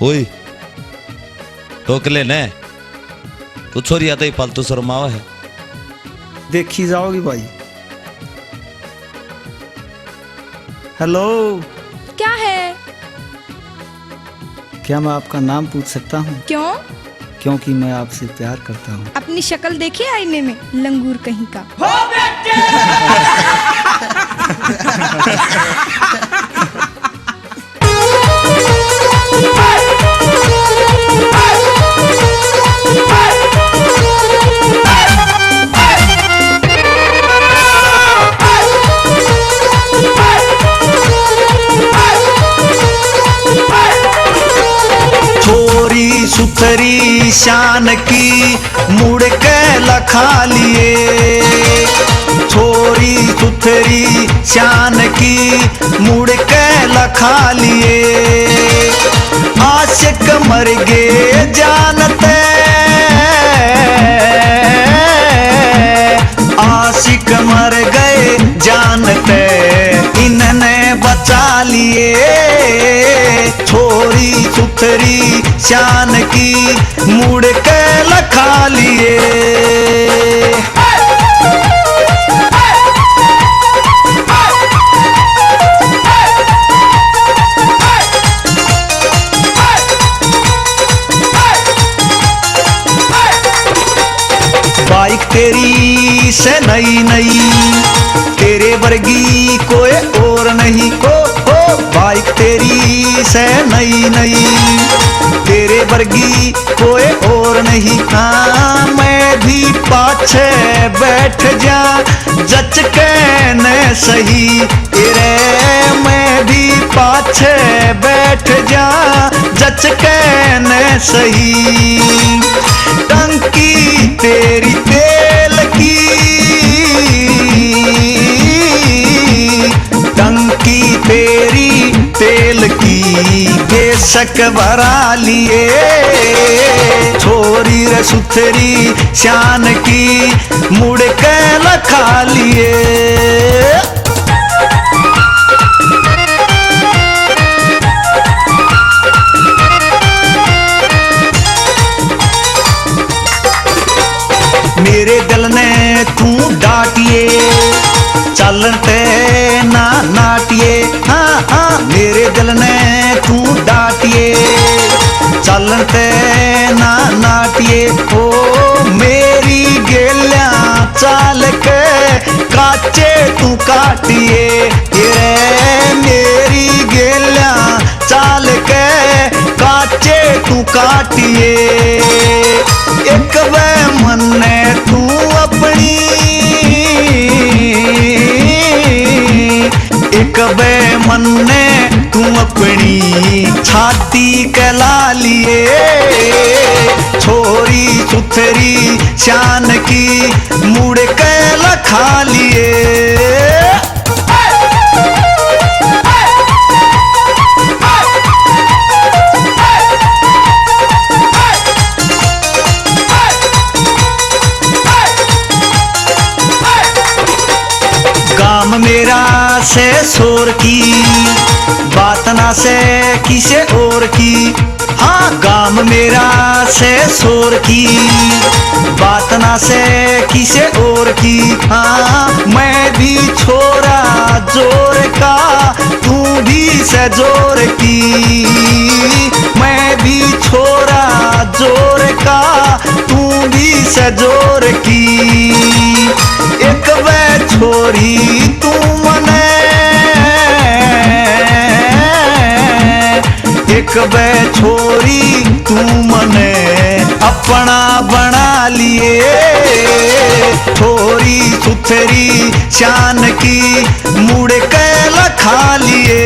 ओए टोकले ने तू छोरी आता ही पालतू शर्मावा है। देखी जाओगी भाई। हेलो, क्या है? क्या मैं आपका नाम पूछ सकता हूँ? क्यों? क्योंकि मैं आपसे प्यार करता हूँ। अपनी शक्ल देखी आईने में, लंगूर कहीं का। छोरी सुथरी शान की मुड़ के लखा लिए। छोरी सुथरी शान की मुड़ के लखा लिए। आशिक मर गए जानते, आशिक मर गए जानते, इन्होंने बचा लिए। छोरी सुथरी शान की मुड़ के लखा लिए। बाइक तेरी से नई नई, तेरे वर्गी कोई और नहीं। ओ बाइक तेरी से नई नई, तेरे वर्गी कोई और नहीं। हाँ मैं भी पाछे बैठ जा जच के न सही तेरे। मैं भी पाछे बैठ जा जच के न सही। टंकी तेरी तेल की, टंकी तेरी तेल की, बेशक भरा लिए। छोरी रे सुथरी शान की मुड़ के लखा लिए। मेरे दिल ने तू डांटिए, चलते ना नाटिए। हाँ हाँ मेरे दिल ने तू डांटिए, चलते ना नाटिए। ओ मेरी गेलियां चाल के काचे तू काटिए। ये मेरी गेलियां चाल के काचे तू काटिए। एक वे मन्ने तू अपनी, एक वे मन्ने तू अपनी छाती कहला लिए। छोरी सुथरी शान की मुड़ के लखा लिए। गाम मेरा से शोर की बात ना से किसे और की। हाँ गाम मेरा से शोर की बात ना से किसे और की। हाँ मैं भी छोरा जोर का, तू भी से जोर की। मैं भी छोरा जोर का, तू भी से जोर की। एक वे छोरी तू मने, एक वे छोरी तू मने अपना बना लिए। छोरी सुथरी शान की मुड़ के लखा लिए।